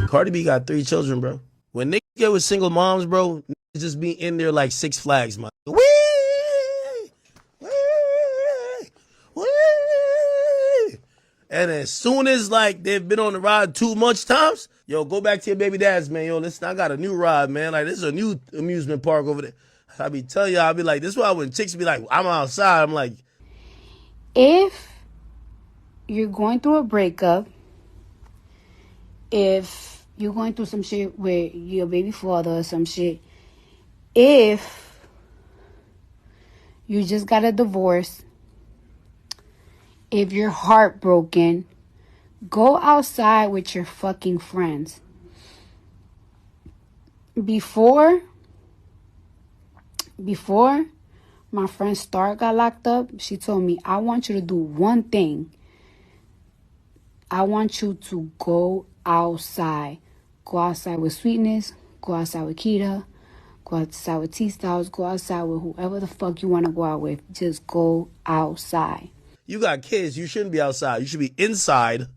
Cardi B got 3 children, bro. When niggas get with single moms, bro, niggas just be in there like Six Flags, man. Wee! Wee! Wee! And as soon as like they've been on the ride too much times, yo, go back to your baby dads, man. Yo, listen, I got a new ride, man. Like, this is a new amusement park over there. I be telling y'all, I be like, this is why when chicks be like, I'm outside, I'm like, if you're going through a breakup, if you're going through some shit with your baby father or some shit, if you just got a divorce, if you're heartbroken, go outside with your fucking friends. Before my friend Star got locked up, she told me, I want you to do one thing. I want you to go outside. Go outside with Sweetness. Go outside with Keita. Go outside with T-Styles. Go outside with whoever the fuck you want to go out with. Just go outside. You got kids, you shouldn't be outside. You should be inside.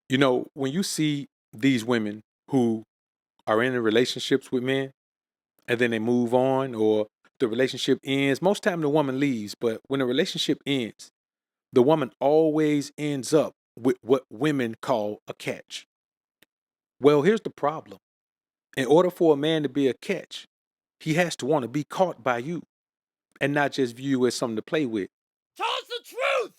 You know, when you see these women who are in relationships with men and then they move on or the relationship ends, most time the woman leaves, but when the relationship ends, the woman always ends up with what women call a catch. Well, here's the problem. In order for a man to be a catch, he has to want to be caught by you and not just view you as something to play with. Tell us the truth!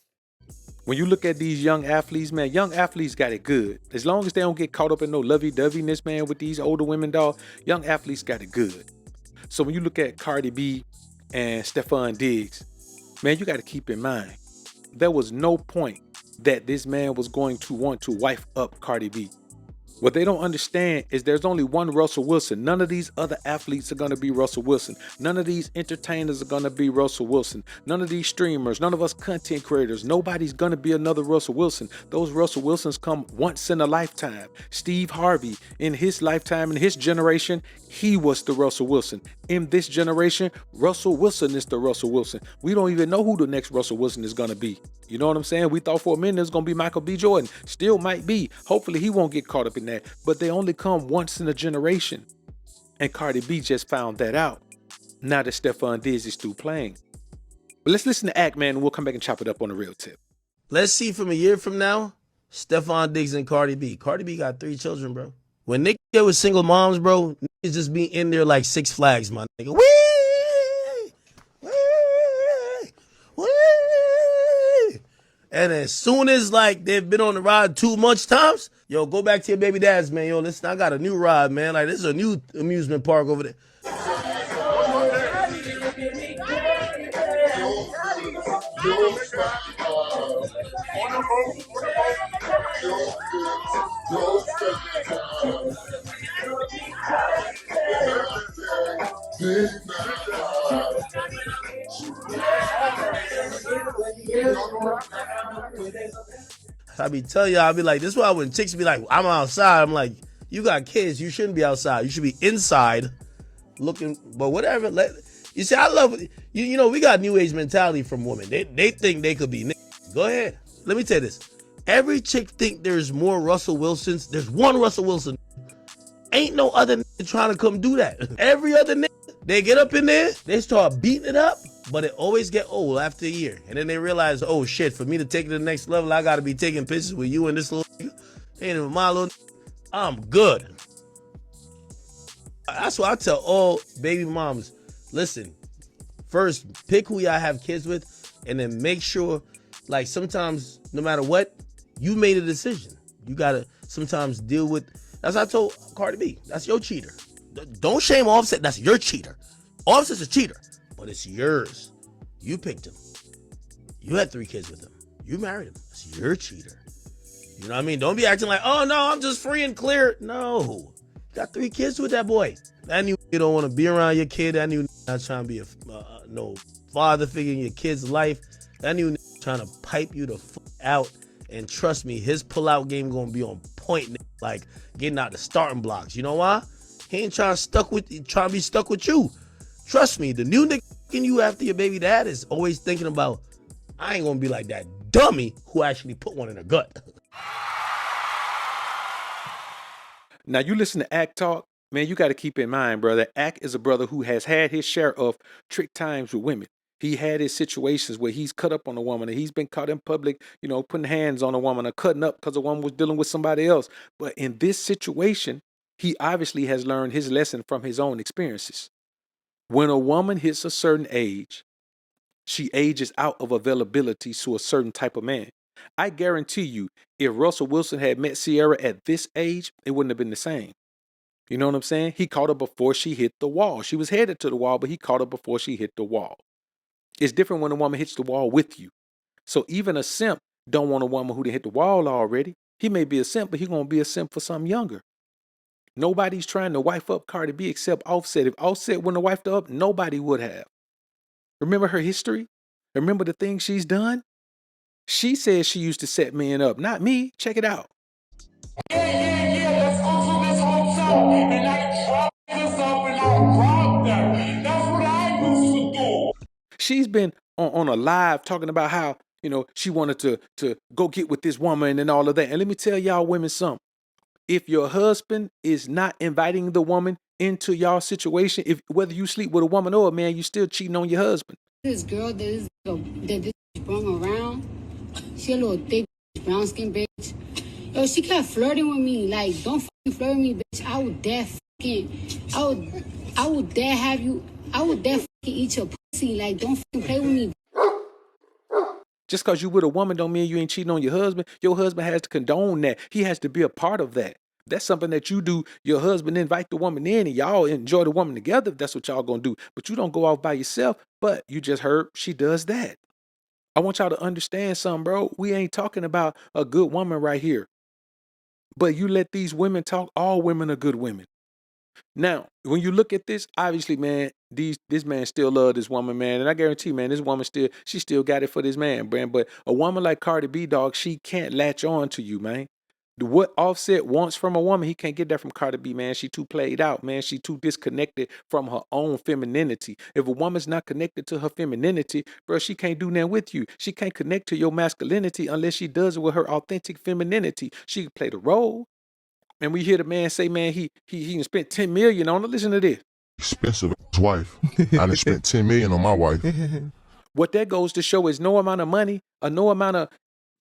When you look at these young athletes, man, young athletes got it good. As long as they don't get caught up in no lovey-doveyness, man, with these older women, dog, young athletes got it good. So when you look at Cardi B and Stefan Diggs, man, you got to keep in mind, there was no point that this man was going to want to wife up Cardi B. What they don't understand is there's only one Russell Wilson. None of these other athletes are going to be Russell Wilson. None of these entertainers are going to be Russell Wilson. None of these streamers, none of us content creators, nobody's going to be another Russell Wilson. Those Russell Wilsons come once in a lifetime. Steve Harvey, in his lifetime, in his generation, he was the Russell Wilson. In this generation, Russell Wilson is the Russell Wilson. We don't even know who the next Russell Wilson is going to be. You know what I'm saying? We thought for a minute it was going to be Michael B. Jordan. Still might be. Hopefully he won't get caught up in that. But they only come once in a generation. And Cardi B just found that out. Now that Stefan Diggs is through playing. But let's listen to Act, man, and we'll come back and chop it up on the real tip. Let's see from a year from now, Stefan Diggs and Cardi B. Cardi B got 3 children, bro. When niggas get with single moms, bro, niggas just be in there like Six Flags, my nigga. Wee! Wee! Wee! And as soon as like they've been on the ride too much times, yo, go back to your baby dads, man. Yo, listen, I got a new ride, man. Like, this is a new amusement park over there. I be telling y'all, I be like, this is why when chicks be like, I'm outside, I'm like, you got kids, you shouldn't be outside. You should be inside looking, but whatever. You see, I love it. You know, we got new age mentality from women. They think they could be niggas. Go ahead. Let me tell you this. Every chick think there's more Russell Wilsons. There's one Russell Wilson. Ain't no other nigga trying to come do that. Every other nigga, they get up in there, they start beating it up, but it always get old after a year. And then they realize, oh shit, for me to take it to the next level, I gotta be taking pictures with you and this little nigga. Ain't even my little nigga. I'm good. That's why I tell all baby moms, listen, first pick who y'all have kids with, and then make sure, like sometimes, no matter what, you made a decision. You gotta sometimes deal with, that's what I told Cardi B, that's your cheater. Don't shame Offset, that's your cheater. Offset's a cheater, but it's yours. You picked him. You had 3 kids with him. You married him. That's your cheater. You know what I mean? Don't be acting like, oh no, I'm just free and clear. No. Got 3 kids with that boy. That new you don't want to be around your kid. That new not trying to be no father figure in your kid's life. That new trying to pipe you the fuck out. And trust me, his pull-out game gonna be on point, like getting out the starting blocks. You know why? He ain't trying to be stuck with you. Trust me, the new nigga you after your baby dad is always thinking about, I ain't gonna be like that dummy who actually put one in her gut. Now you listen to Act talk, man, you got to keep in mind, brother, Act is a brother who has had his share of trick times with women. He had his situations where he's cut up on a woman and he's been caught in public, putting hands on a woman or cutting up because a woman was dealing with somebody else. But in this situation, he obviously has learned his lesson from his own experiences. When a woman hits a certain age, she ages out of availability to a certain type of man. I guarantee you, if Russell Wilson had met Ciara at this age, it wouldn't have been the same. You know what I'm saying? He caught her before she hit the wall. She was headed to the wall, but he caught her before she hit the wall. It's different when a woman hits the wall with you. So even a simp don't want a woman who done hit the wall already. He may be a simp, but he gonna be a simp for something younger. Nobody's trying to wife up Cardi B except Offset. If Offset wouldn't have wifed her up, nobody would have. Remember her history? Remember the things she's done? She says she used to set men up, not me. Check it out. Yeah, let's go to this hotel and I drop this up and I rob them. That's what I used to do. She's been on a live talking about how, she wanted to go get with this woman and all of that. And let me tell y'all women something. If your husband is not inviting the woman into y'all situation, whether you sleep with a woman or a man, you still cheating on your husband. This girl that this brought around, she a little thick, brown skin bitch. Yo, she kept flirting with me. Like, don't fucking flirt with me, bitch. I would dare have you. I would dare fucking eat your pussy. Like, don't fucking play with me. Just because you with a woman don't mean you ain't cheating on your husband. Your husband has to condone that. He has to be a part of that. That's something that you do. Your husband invite the woman in and y'all enjoy the woman together. That's what y'all gonna do. But you don't go off by yourself. But you just heard she does that. I want y'all to understand something, bro. We ain't talking about a good woman right here. But you let these women talk. All women are good women. Now, when you look at this, obviously, man, this man still love this woman, man. And I guarantee, man, this woman she still got it for this man, man. But a woman like Cardi B, dog, she can't latch on to you, man. What Offset wants from a woman, he can't get that from Cardi B, man. She too played out, man. She too disconnected from her own femininity. If a woman's not connected to her femininity, bro, she can't do nothing with you. She can't connect to your masculinity unless she does it with her authentic femininity. She can play the role. And we hear the man say, man, he spent $10 million on her. Listen to this. Expensive wife. I done spent $10 million on my wife. What that goes to show is no amount of money or no amount of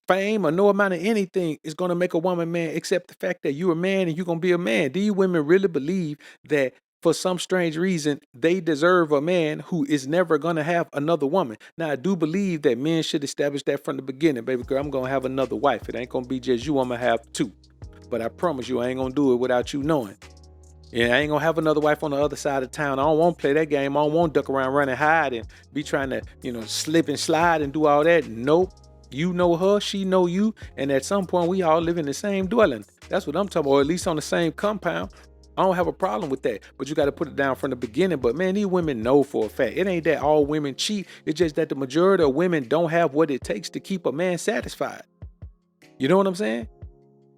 fame or no amount of anything is going to make a woman man, except the fact that you're a man and you're going to be a man. Do you women really believe that for some strange reason they deserve a man who is never going to have another woman? Now, I do believe that men should establish that from the beginning. Baby girl, I'm going to have another wife. It ain't going to be just you. I'm going to have 2. But I promise you, I ain't going to do it without you knowing. Yeah, I ain't going to have another wife on the other side of town. I don't want to play that game. I don't want to duck around, run and hide and be trying to, slip and slide and do all that. Nope. You know her, she know you, and at some point we all live in the same dwelling. That's what I'm talking about, or at least on the same compound. I don't have a problem with that, but you got to put it down from the beginning. But man, these women know for a fact. It ain't that all women cheat. It's just that the majority of women don't have what it takes to keep a man satisfied. You know what I'm saying?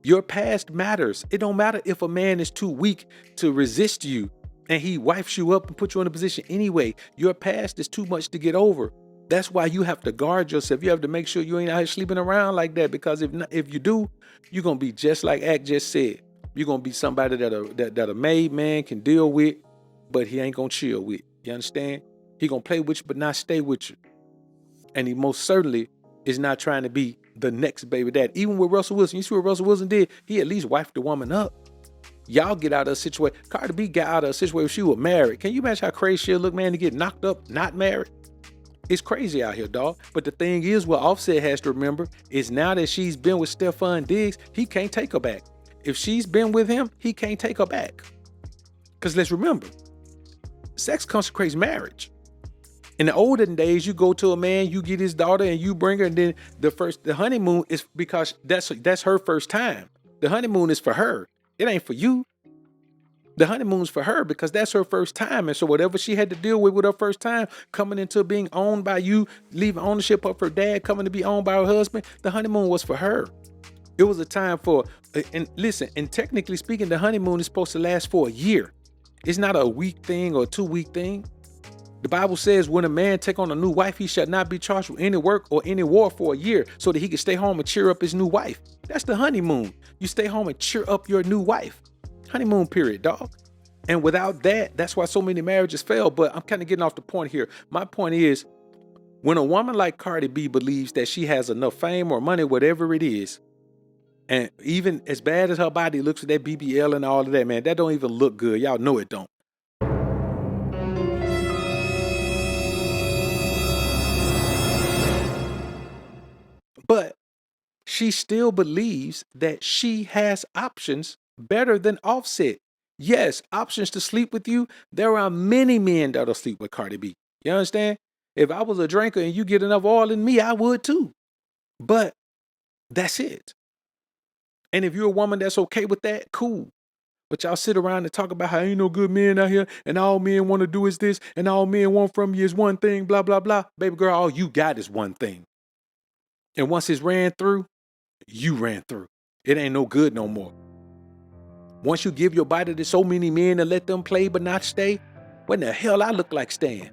Your past matters. It don't matter if a man is too weak to resist you and he wifes you up and puts you in a position anyway. Your past is too much to get over. That's why you have to guard yourself. You have to make sure you ain't out here sleeping around like that, because if you do, you're going to be just like Act just said. You're gonna be somebody that a made man can deal with, but he ain't gonna chill with. You understand? He gonna play with you, but not stay with you. And he most certainly is not trying to be the next baby dad. Even with Russell Wilson, you see what Russell Wilson did? He at least wifed the woman up. Y'all get out of a situation. Cardi B got out of a situation where she was married. Can you imagine how crazy she'll look, man, to get knocked up not married? It's crazy out here, dog. But the thing is, what Offset has to remember is now that she's been with Stefan Diggs, he can't take her back. If she's been with him, he can't take her back. Because let's remember, sex consecrates marriage. In the olden days, you go to a man, you get his daughter, and you bring her, and then the honeymoon is because that's her first time. The honeymoon is for her. It ain't for you. The honeymoon's for her because that's her first time. And so whatever she had to deal with her first time, coming into being owned by you, leaving ownership of her dad, coming to be owned by her husband, the honeymoon was for her. It was a time for, and listen, and technically speaking, the honeymoon is supposed to last for a year. It's not a week thing or a 2-week thing. The Bible says when a man take on a new wife, he shall not be charged with any work or any war for a year so that he can stay home and cheer up his new wife. That's the honeymoon. You stay home and cheer up your new wife. Honeymoon period, dog. And without that, that's why so many marriages fail. But I'm kind of getting off the point here. My point is, when a woman like Cardi B believes that she has enough fame or money, whatever it is, and even as bad as her body looks with that BBL and all of that, man, that don't even look good. Y'all know it don't. But she still believes that she has options better than Offset. Yes, options to sleep with you. There are many men that'll sleep with Cardi B. You understand? If I was a drinker and you get enough oil in me, I would too. But that's it. And if you're a woman that's okay with that, cool. But y'all sit around and talk about how ain't no good men out here and all men want to do is this and all men want from you is one thing, blah, blah, blah. Baby girl, all you got is one thing. And once it's ran through, you ran through. It ain't no good no more. Once you give your body to so many men and let them play but not stay, what the hell I look like staying?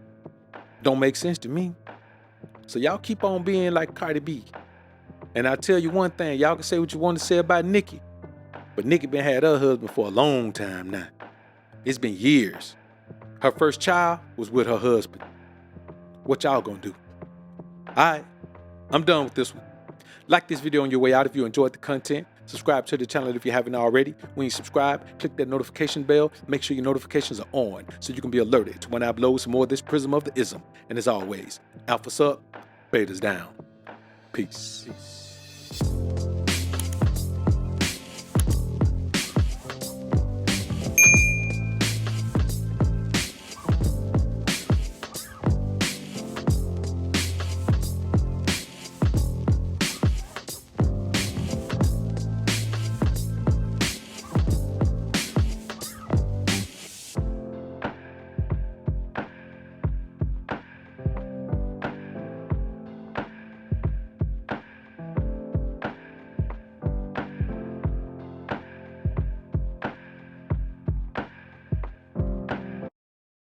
Don't make sense to me. So y'all keep on being like Cardi B. And I tell you one thing, y'all can say what you want to say about Nicki, but Nicki been had her husband for a long time now. It's been years. Her first child was with her husband. What y'all gonna do? All right, I'm done with this one. Like this video on your way out if you enjoyed the content. Subscribe to the channel if you haven't already. When you subscribe, click that notification bell. Make sure your notifications are on so you can be alerted to when I upload some more of this Prism of the Ism. And as always, Alpha's up, Beta's down. Peace.